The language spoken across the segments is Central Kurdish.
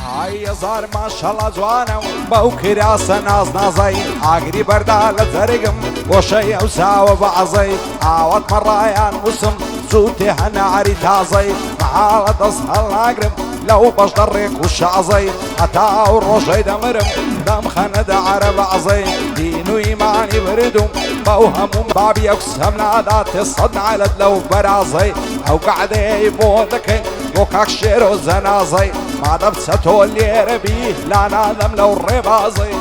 ئای هەزار ماشەڵڵا جوانە بەو کراسە ناز نازای ئاگری بەردا لە جەرگم گۆشەی ئەو ساوە بەعەزەی ئاوات مەڕایان وسم زووتێ هەناری تازەی مەحاڵە دەست هەڵناگرم لەو بەشدە ڕێک و شازەی هەتا ئەو ڕۆژەی دەمرم دەم خەنەدا عەرە بەعەزەی دین و ئیمانی بردوم بەو هەموم بابی ئەو کسەم نادا تێسەد نالت لەو بەرازەی ئەو قەعدەیەی بۆ دەکەین بۆ کاک شێر و زەنازەی مادەم چە تۆ لێرە بی لا نادەم لەو ڕێبازەی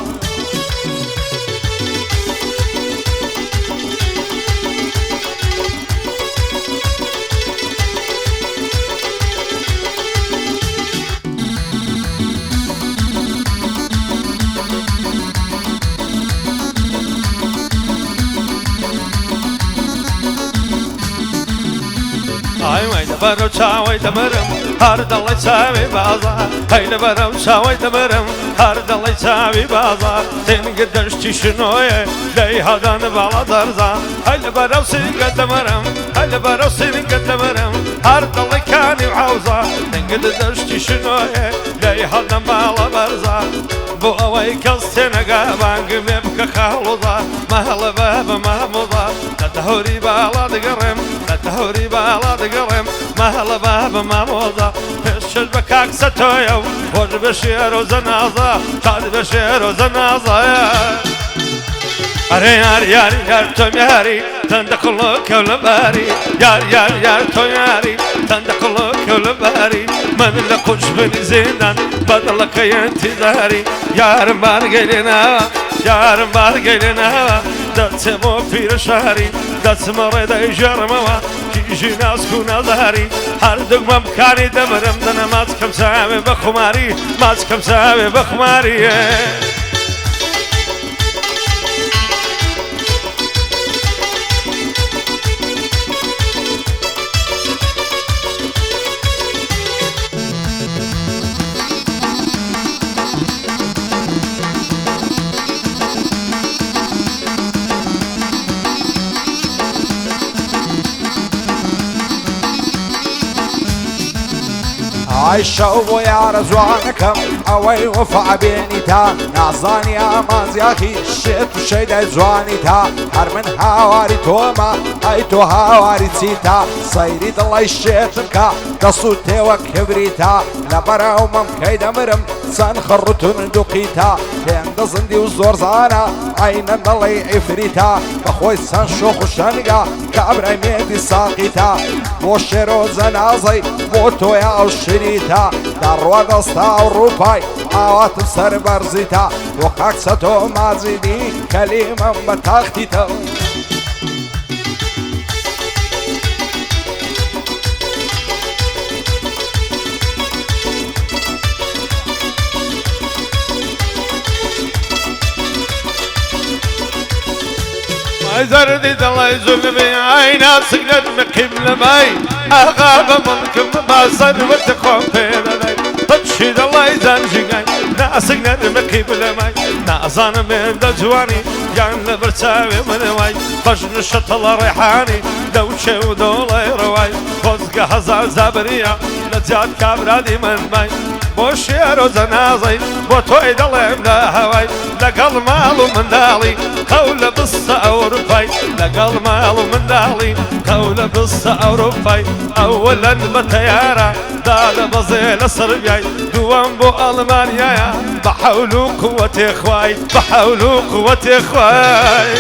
ئای لەبەرەو چاوەی دەمرم هەر دەڵێ چاوی بازار هەی لەبەرەو چاوەی دەمرم هەر دەڵێ چاوی بازار تێنگە دەشتی شنۆیە لەی هەدان باڵا دەرزان هەی لەبەرەو سینگە دەمرم هەی لەبەرەو سینگە دەمرم هەر دەڵێ کانی و حەوزە تێنگە دەشتی شنۆیە لەی هەدان باڵا بەرزان بۆ ئەوەی کەس تێنەگا بانگم لێ بکە خاڵوزە مەهڵە بە بەمامۆزە لە دەهۆری باڵا دەگەڕێم لە دەهۆری باڵا دەگەڕێم مەهڵە بە بەمامۆزە پێشش بە کاکسە تۆیە و خۆش بە شێر و زەنازە شاد بە شێر و زەنازەیە ئەرێ یار یار یار تۆم یاری تەندە قڵۆ کەولەباری یار یار یار تۆ یاری تەندە قڵۆ کەولەباری من لە قوش بنی زیندان بەدڵەکەی ئەنتیزاری یارم بارگەلێناوە یارم بارگەلێناوە دەچێم بۆ پیرە شاری دەچمە ڕێدەی ژێڕمەوە کیژی ناسک و نازاری هەردووکمە بکانی دەمرم دەنە ماچکەم چاوێ بە خوماری ماچکەم چاوێ بە خوماری ئای شەو بۆ یارە جوانەکەم ئەوەی وەفا بێنی تا نازانی ئامانزیاخی شێت و شەیدای جوانی تا هەر من هاواری تۆمە ئەی تۆ هاواری چیتا سەیری دڵی شێتم کا دەست و تێوە کبریتا لەبەرەومەم کەی دەمرم چەند خڕوتون دوقیتا هێندە زندی و زۆر زانە ئەینە دەڵی ئیفریتا بەخۆی چەند شۆخ و شەنگە کابرای مێدی ساقیتا بۆ شێر و زەنازەی بۆ تۆیە ئەو شریتا دەڕوا دەستا و ڕووپای ئاواتم سەر بەرزیتا بۆ کاکسە تۆ مازیدی کەلیمەم بە تاختیتە زردي دڵی زولمي عينا سقلت مقيم لماي أغاب منكم ما صدوت خوم بيدناي تشي دڵی زنجيغاي ناسقلت مقيم لماي نازان من دجواني يان لبرتاوي منواي بجن شطل ريحاني دوشي ودولي رواي فوزق هزار زابريا لجات كابرادي من ماي بۆ شێر و زەنازەی بۆ تۆی دەڵێم لە هەوای لەگەڵ ماڵ و منداڵی قەو لە بستە ئەوروپای لەگەڵ ماڵ و منداڵی قەو لە بستە ئەوروپای ئەوەلەن بە تەیارە دا لە بەزێ لە سەربیای دووەم بۆ ئەڵمانیایە بە حەول و قووەتێ خوای بە حەول و قووەتێ خوای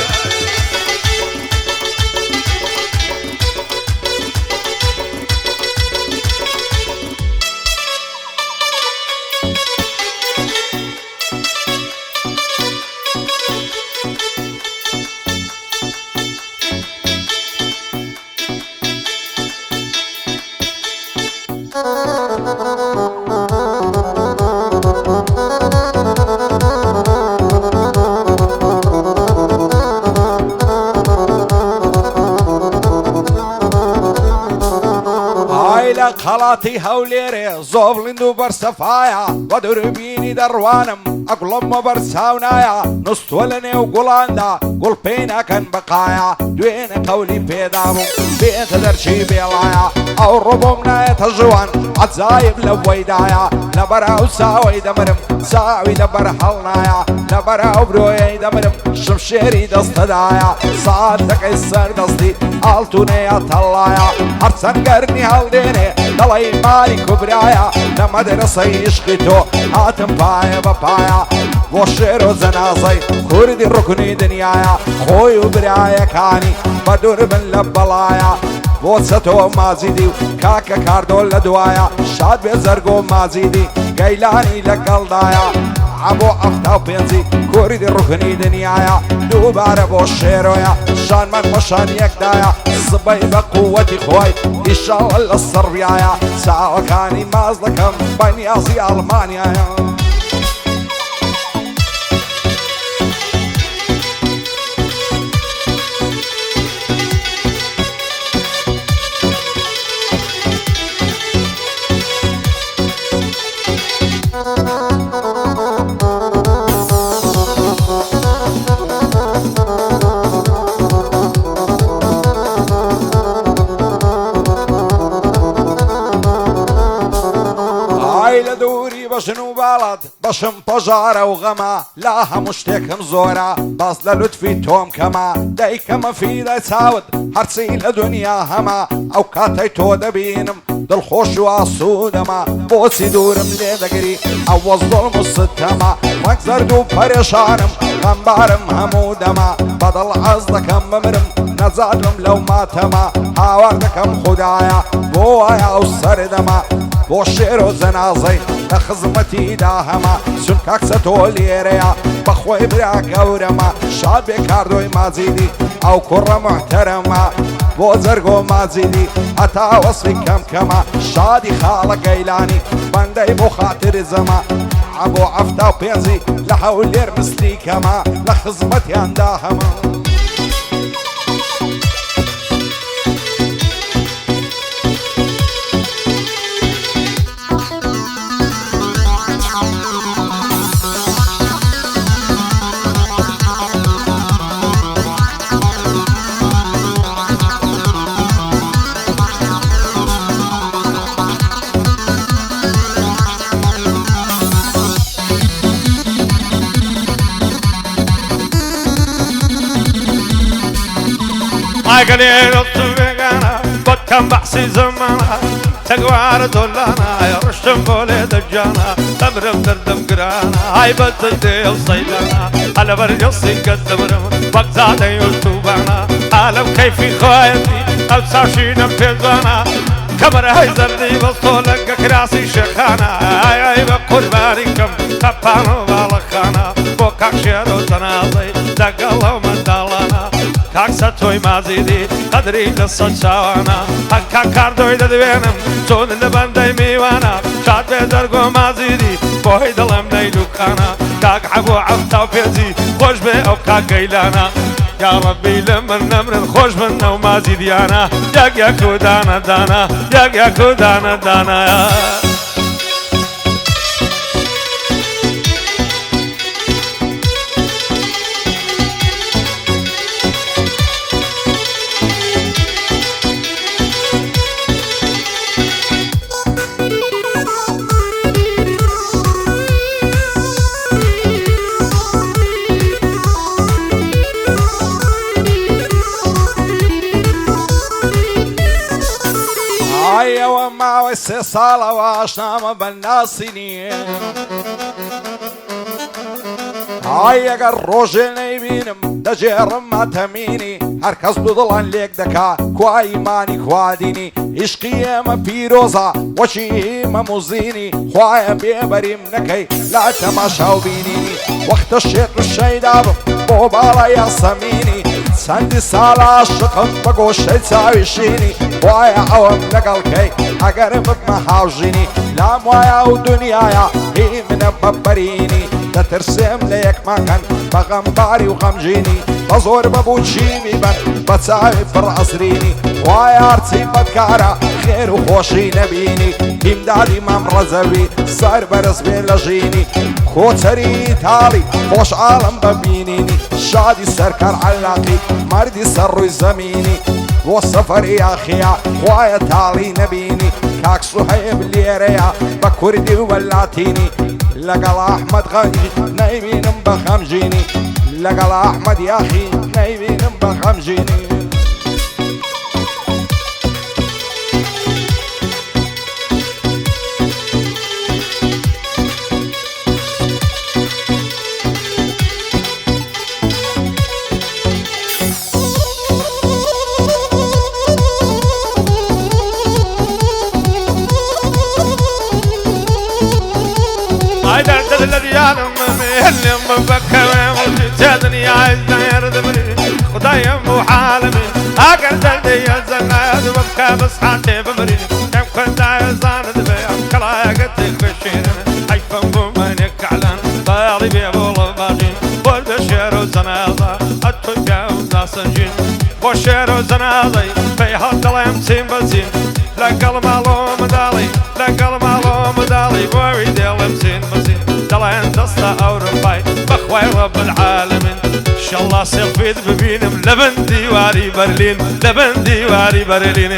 خەڵاتی هەولێرێ زۆڤڵند و بەرسەفایە بە دووربینی دەڕوانم ئەگوڵممە بەرچاونایە نوستوە لە نێو گوڵاندا گوڵ پێی ناکەن بەقایە دوێنێ قەولی پێدابوو بێتە دەرچی بێڵایە ئەو ڕۆبۆم نایەتە ژوان عەجایب لە وەیدایە لەبەراو چاوەی دەمرم چاوی لەبەر هەڵنایە لەبەراو برۆیەی دەمرم شمشێری دەستەدایە سات دەکەی سەردەستی ئاڵتونەیە تەڵایە هەرچەند گەرنی هەڵدێنێ دەڵی ماری کوبرایە لە مەدرسەی عیشقی تۆ هاتم پایە بە پایە بۆ شێر و جەنازەی کوردی ڕوکنی دنیایە خۆی و برایەکانی بە دوور بن لە بەڵایە بۆ چەتەوە ماجیدی و کاکە کاردۆ لە دوایە شاد بێ زەرگ و ماجیدی گەیلانی لەگەڵدایە بۆ ئەفتا و پێنجی کوردی ڕوکنی دنیایە دووبارە بۆ شێرۆیە شانمان خۆشان یەکدایە سبەی بە قووەتی خۆی ئیشاڵە لە سڕیایە چاوەکانی ماز دەکەم بە نیازی ئەڵمانیایە لە دووری بەشن و باڵات بەشم پەژارە و غەمە لا هەموو شتێکم زۆرە باس لە لوتفی تۆم کەمە دایکەمە فیدای چاوت هەرچی لە دنیا هەمە ئەو کاتەی تۆ دەبینم دڵخۆش و ئاسوودەمە بۆچی دوورم لێ دەگری ئەو وەزدڵم و ستەمە وەک زەرد و پەرێشانم غەمبارم هەموو دەمە بەدڵ عەز دەکەم بمرم نەجاتم لەو ماتەمە هاوار دەکەم خودایە بۆ وایە ئەو سەردەمە بۆ شێر و جەنازەی لە خزمەتیدا هەمە چون کاکسە تۆ لێرەیە بەخۆی برا گەورەمە شاد بێ کاردۆی ماجیدی ئەو کوڕە محتەرەمە بۆ جەرگ و ماجیدی هەتا وەسفی کەم کەمە شادی خاڵە گەیلانی بەندەی بۆ خاتری زەمە بۆ ئەفتا و پێنجی لە هەولێر مسلی کەمە لە خزمەتیاندا هەمە قليل الطبقانا بكم بحسي زمانا تقوار دولانا يا رشتم بولي دجانا تمرم دردم قرانا هاي بدلدي الصيدانا على برقصي قدمرم وقزادي يوتوبانا عالم كيفي خوايتي او ساشينا بيزانا كبر هاي زردي بصولك كراسي شخانا هاي بقربانكم تبانو بالخانا بوكاك شيرو تنازي دقلو من دالانا کاکسە تۆی مازیدی قەدری لەسەد چاوانە هەکا کاردۆی دەدوێنم چۆن لە بەندەی میوانە شاد بێ دەرگ و مازیدی بۆی دڵم نەیلوکانە کاک عەبوو عەفتا و پێنجی خۆش بێ ئەو کاک گەیلانە یا ڕەبی لە من نەمرن خۆش من نەو مازیدیانە یەک یەک و دانە دانە یەک یەک و دانە دانە ئەوە ماوەی سێ ساڵەوە ئاشنامە بەناسی نییە ئەگەر ڕۆژێ نەیبینم دەجێڕم ماتەمینی هەرکەس دوو دڵان لێک دەکا کوا ئیمانی خوادینی عیشقی ئێمە پیرۆزە وەچی مەموزینی خوایە بێبەریم نەکەی لا تەماشا و بینینی وەختە شێت و شەیدا بم بۆ باڵای یاسەمینی چەندی ساڵە عاشقم بە گۆشەی چاوی شینی وایە ئەوەم لەگەڵکەی ئەگەر ببمە هاوژینی لام وایە و دنیایە هی منە بەبەرینی دەترسێم لە یەکماکەن بە غەمباری و غەمژینی بە زۆر بەبوو چیمی بەن بە چاوی پڕ ئەزرینی وایە هەرچی بەدکارە خێر و خۆشی نەبینی ئیمدادی مام ڕەزەوی سەر بەرز بێ لە ژینی کۆچەری تاڵی خۆش عاڵم بەبینینی شادی سەرکار عەلاقی مەردی سەر ڕووی زەمینی بۆ سەفەری یاخیا خوایە تاڵی نەبینی کاک سوهەیب لێرەیە بە کوردی و بە لاتینی لەگەڵ ئەحمەد غەنجی نەیبینم بە خەمژینی لەگەڵ ئەحمەد یاخی نەیبینم بە خەمژینی عيدت الذي اللي مفكر وجدني عايزنا يردمني خدايا مو حالمي اقل جلدي الزناد وبكى بس حالتي بمريني كم كنت عايزان دبي كلا قدك بشيرني حيفا بمانك علان طالي بيبو الباجين والبشير وزناضة التوكا وناسنجين والشير وزناضي في حد الله يمسين بزين لقل مالو مدالي لقل مالو مدالي واريد يلمسين بزين دلين دستا أوروباي بخواي رب العالمين إن شاء الله سيلفيد ببينم لبن ديواري برلين لبن ديواري برلين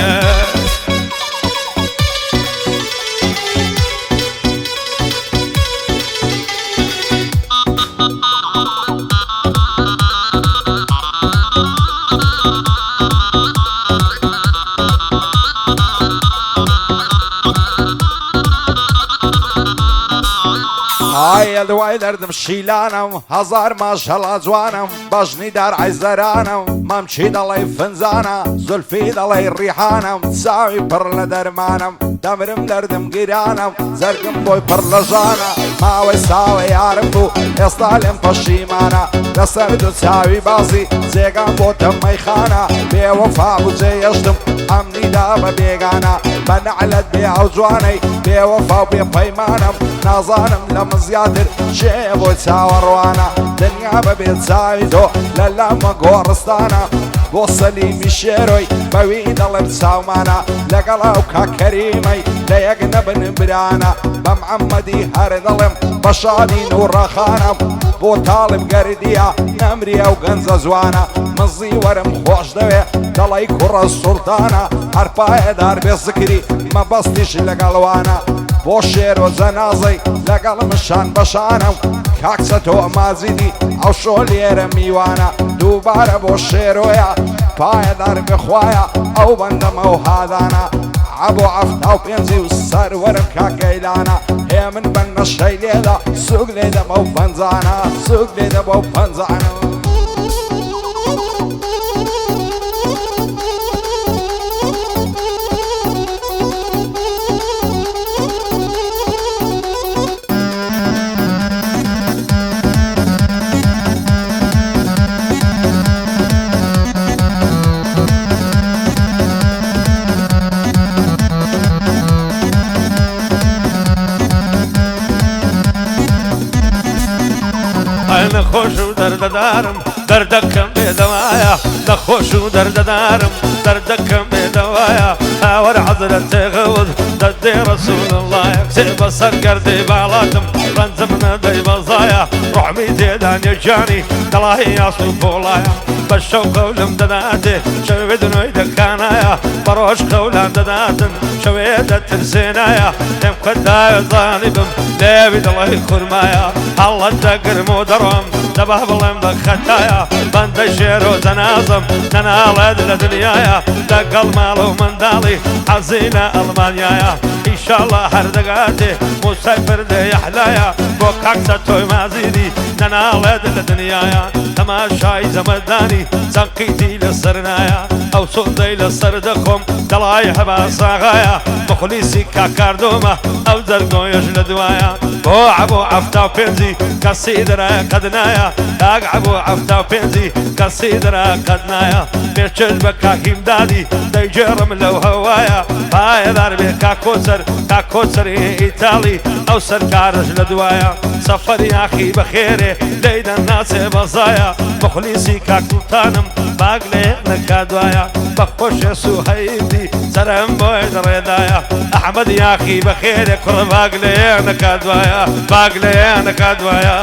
هاي دوای دردم شیلانم هزار ماشەڵا جوانم بەژنی دار عیزەرانم مەمچی دەڵێ فنجانە زولفی دەڵێ ڕیحانم چاوی پڕ لە دەرمانم دەمرم دەردم گیرانم زەرگم بۆی پڕ لە ژانە ماوەی ساوە یارم بوو ئێستا لێم پەشیمانە لەسەر دوو چاوی بازی جێگام بۆتە مەیخانە بێوەفا بوو جێهێشتم ئەمنیدا بە بێگانە بە نەعلەت بێ ئەو جوانەی بێوەفا و بێ پەیمانم نازانم لە من زیاتر شێ بۆ چاوەڕوانە دنیا بەبێ چاوی تۆ لە لامە گۆڕستانە بۆ سەلیمی شێرۆی بەوی دەڵێم چاومانە لەگەڵ ئەو کاکەریمەی لە یەک نەبن برانە بە محەممەدی هەر دەڵێم بە شادین و ڕەخانە بۆ تاڵم گەردیە نەمریە و گەنجە جوانە مزی وەرم خۆش دەوێ دەڵی کوڕە سوڵتانە هەرپایەدار بێ زکری مەبەستیش لەگەڵوانە بۆ شێر و جەنازەی لەگەڵ مشان بەشانە کاکچە تۆ مازیدی ئەو شۆ لێرە میوانە دووبارە بۆ شێرۆیە پایەدار بخوایە ئەو بەندەمە و هادانە عبۆ عەفتا و پێنجی و سەروەرم کاکەیلانە هێ من بەنە شەی لێدا سوک لێدە بەو پەنجانە سوک لێدە بەو پەنجانە نەخۆش و دەردەدارم دەردەکەم بێدەوایە نەخۆش و دەردەدارم دەردەکەم بێدەوایە هاوەر حەزرەت تێغەوت دەدێ ڕەسوول اللهە کچێ بەسەر گەردەی باڵاتم ڕەنجم نەدەی بەزایە ڕۆحمی تێدا نێجانی دەڵای یاس و پۆڵایە بە شەو قەولم دەداتێ شەوێ دنۆی دەکانایە بە ڕۆژ قەولان دەداتن شەوێ دەترسێنایە لێم قەدایە زانی بم لێوی دڵی خورمایە هەڵەت دەگرم و دەڕۆم دەبە بڵێم بە خەتایە بەندە شێر و جەنازم نەناڵێت لە دنیایە لەگەڵ ماڵ و منداڵی حەزینە ئەڵمانیایە ئیشاڵڵا هەردەگاتێ موسای پردە یەحلایە بۆ کاکچە تۆی مازیدی نەناڵێت لە دنیایە تەماشای زەمەدانی چەقیتی لەسەر نایە ئەو سوندەی لەسەر دەخۆم دەڵای هەبا ساغایە مخلیسی کاکاردۆمە ئەو جەرگۆیەش لە دوایە بۆ عەبوو عەفتا و پێنجی کەسی دەرە قەد نایە کاک عەبوو عەفتا و پێنجی کەسی دەرە قەد نایە پێچێت بە کاکیم دادی دەیجێڕم لەو هەوایە پایەدار بێ کاکۆچەری ئیتاڵی ئەو سەرکارش لە دوایە سەفەری ئاخی بەخێرێ لەیدەن ناچێ بەزایە مخلیسی کاکوتانم باگ لێ نەکادوایە بەخۆشێ سوهەیدی سەرم بۆی دەڕێدایە ئەحمەد یاخی بەخێرێ کوڕ باگ لێ نەکادوایە باگ لێ نەکادوایە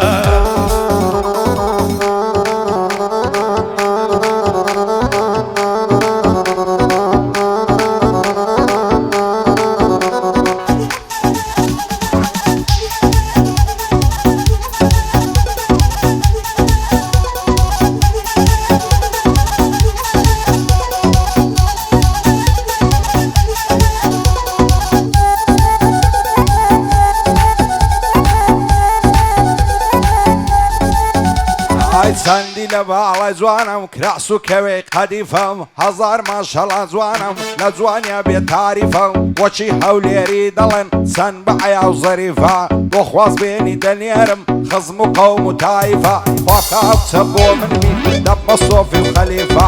سندی لە باڵای جوانم کراس و کەوێ قەدیفەم هەزار ماشەڵا جوانم لە جوانیا بێ تاریفەم بۆچی هەولێری دەڵێن چەند بە عەیا و زەریفە بۆ خواست بێنی دەنێرم خزم و قەوم و تایفە خواکە ئەوچە بۆ منی دەبمە سۆفی و خەلیفە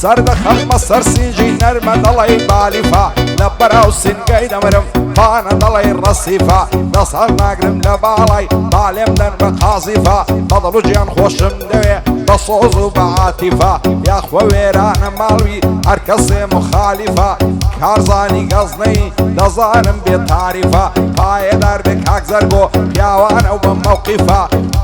سەر دەخەممە سەر سینجی نەرمە دەڵێ بالیفە لە بەراو سینگەی دەمرم پانە دەڵێ ڕەسیفە دەست هەڵ ناگرم لە باڵای بالێم دەن بە قازیفە بەدڵ و گیان خۆشم دەوێ بە سۆز و بە عاتیفە یاخوە وێرانە ماڵوی هەر کەسێ مخالیفە کارزانی گەزنەی دەزانم بێ تاریفە پایەدار بێ کاک زەرگۆ پیاوانە و بە مەوقیفە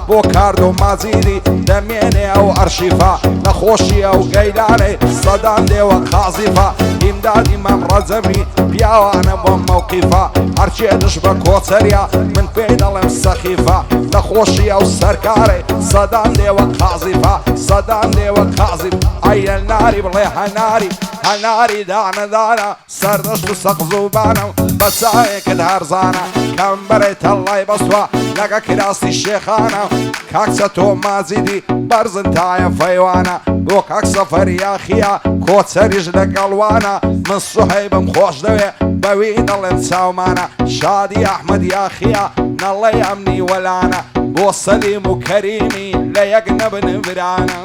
بۆ کارد و مازیری دەمێنێ ئەو ئەرشیفە نەخۆشی ئەو گەیلانێ سەدان دێوە قازیفە ئیمدادی مەم ڕەجەمی پیاوانە بۆ مەوقیفە هەرچێ دش بە کۆچەریا من پێی دەڵێم سەخیفە نەخۆشی ئەو سەرکارێ سەدان دێوە قازیفە سەدان دێوە قازیف ئەیە ناری بڵێ هەناری هەناری دانەدانە سەردەشت و سەقزوبانە بە چاوێکت هەرزانە کەمبەرێ تەڵای بەسوە لەگە کراسی شێخانە کاکسە تۆ مازیدی بەرزن تایە فەیوانە بۆ کاک سەفەریاخیە کۆچەریش لەگەڵوانە من سوهەیبم خۆش دەوێ بەوی دەڵێم چاومانە شادی ئەحمەد یاخیە نەڵێ ئەمنی وەلانە بۆ سەلیم و کەریمی لە یەک نەبن برانە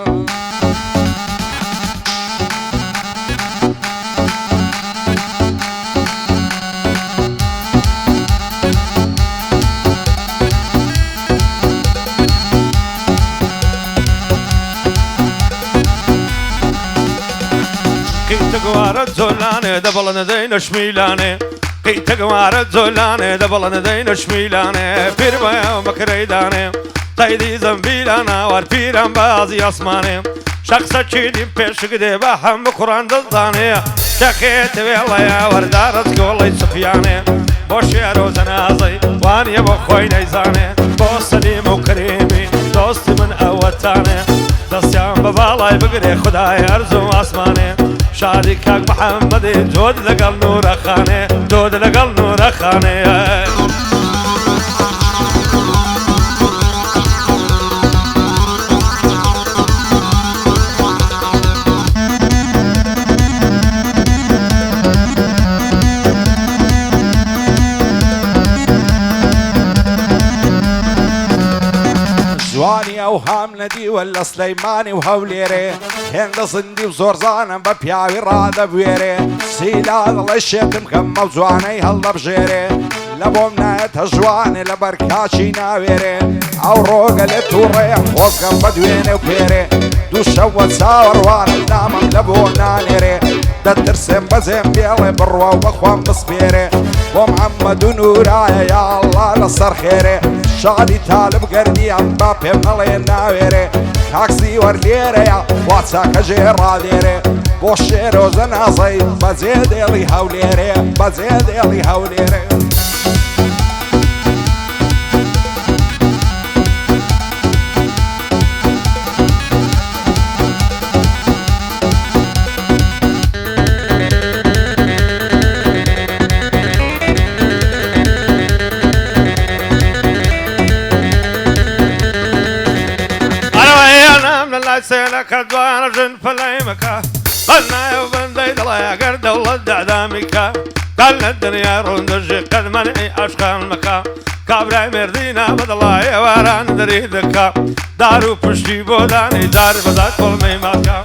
قوارە جۆلانێ دەبڵە دەینە شمیلانێ قیتە گوارە جۆلانێ دەبڵە دەینە شمیلانێ پیر بەیە مەکرەیدانێ قەیدی زەمبیلانە وەرپیران بازی ئاسمانێ شەخسە چیدیم پێشکدێ بە هەموو کوڕان دڵدانێ شەخێتە وێڵەیە وەردارەت گۆڵی سوفیانێ بۆ شێر و جەنازەی وانیە بۆ خۆی نەیزانێ بۆ سەلیم و کەریمی دۆستی من ئەوەتانێ دەستیان بە باڵای بگرێ خودای هەرزوو ئاسمانێ شادی کاک محەممەدی جۆد لەگەڵ نورەخانێ جۆد لەگەڵ نورەخانێ جوانی ئەو هام نەدیوە لە سلەیمانی و هەولێرێ هێندە زندی و زۆرزانم بە پیاوی ڕادەبوێرێ سیلا دڵی شێتم کەممە و جوانەی هەڵدەبژێرێ لە بۆم نایەتە ژوانێ لە بەرکاچی ناوێرێ ئەو ڕۆگە لێ تووڕێم خۆزگەم بە دوێنێ و پێرێ دوو شەوە چاوەڕوانم نامم لە بۆ نانێرێ دەترسێم بەجێم بێڵێ بڕوا و بەخوام بسپێرێ بۆ محەممەد و نورایە یا ئەڵڵا لەسەر خێرێ شادی تالب گەردیان با پێم نەڵێ ناوێرێ تاکسی وەرلێرەیە وا چاکە ژێڕادێرێ بۆ شێرۆ جەنازەی بەجێ دێڵی هەولێرێ بەجێ دێڵی هەولێرێ سێلەکە دوانە ژن پەلای مەکە بەنایە و بەندەی دڵێ ئەگەر دەوڵەت دەعدامیکە کال لە دنیا ڕوندەژێ قەدمەنی عەشقان مەکە کابرای مێردینە بەدڵای ئێواران دەری دەکە دار و پشتی بۆ دانی دار بەدات کۆڵمەی ماکە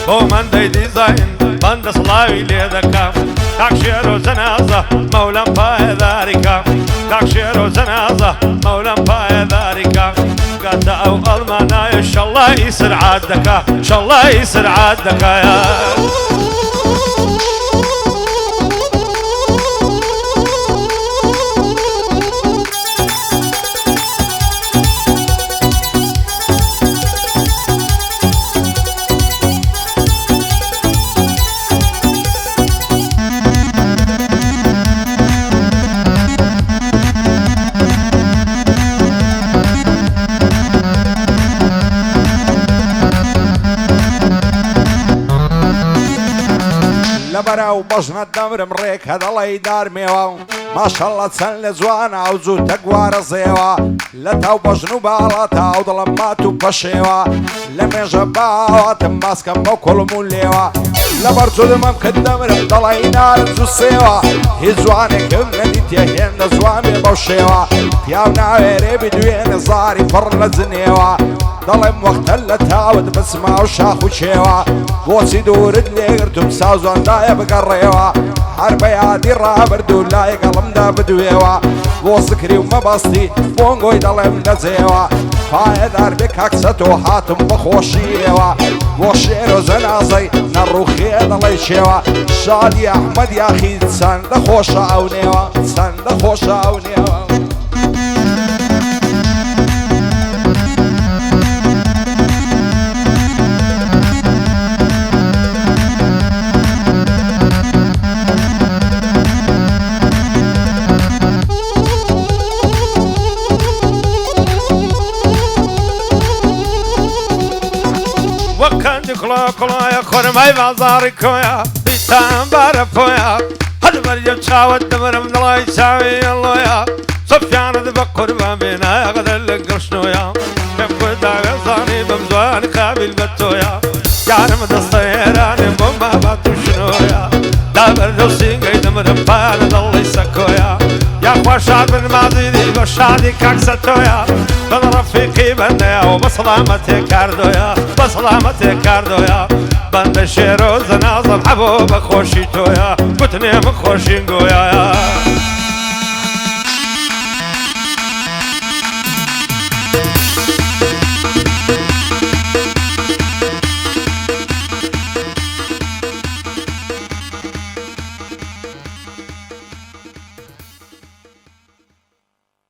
بۆ مەندەی دیزاین بەندە سڵاوی لێ دەکە کاک شێر و جەنازە مەولەم پایەداریکە کاک شێر و جەنازە مەولەم پایەداریکە کاتە ئەو ئەڵمانایە شەڵای سرعات دەکا شەڵای سرعات دەکایە بەرە و بەژنە دەمرم ڕێک هەدەڵی دارمێوە ماشەڵڵە چەند لە جوانە ئەو زوو تەگوارە زێوە لە تاو بەژن و باڵە تاو دڵم مات و پەشێوە لە مێژە باواتم ماسکەم بۆ کوڵم و لێوە لەبەر جودمەم کە دەمرم دەڵی نارنج و سێوە هیچ جوانێکم نەدی تێهێندە جوان بێ بەو شێوە پیاو ناوێرێ بدوێنە زاری پڕ لە جنێوە دەڵێم وەختە لە تاوت بچما و شاخ و چێوە بۆچی دوورت لێگرتم سازۆندایە بگەڕێوە هەر بە یادی ڕابرد و لایەگەڵمدا بدوێوە بۆ زکری و مەبەستی بۆنگۆی دەڵێم لەجێوە پایەدار بێ کاکسەت و هاتم بەخۆشیەوە بۆ شێر و زەنازەی نەڕوخێ دەڵێ چێوە شادی ئەحمەد یاخی چەندە خۆشە ئەو نێوە چەندە خۆشە ئەو نێوە كلا كلا يا خرماي بازار كويا بيتام بارفويا هاد مريم شاود دمرم دلاي شاوي الله يا سفيان دبقر ما بينا غدر لقرشنويا كم داغ زاني بمزوان قابل بتويا يارم دستيراني بما باتوشنويا دابر دوسين غي دمرم بار دلي سكويا يا خوشاد من مازيدي بشادي كاكستويا بن رفيقي بنيا وبسلامتي كاردويا بسلامتي كاردويا بند شيرو زنازم حبوب خوشي تويا قتني بخوشين قويا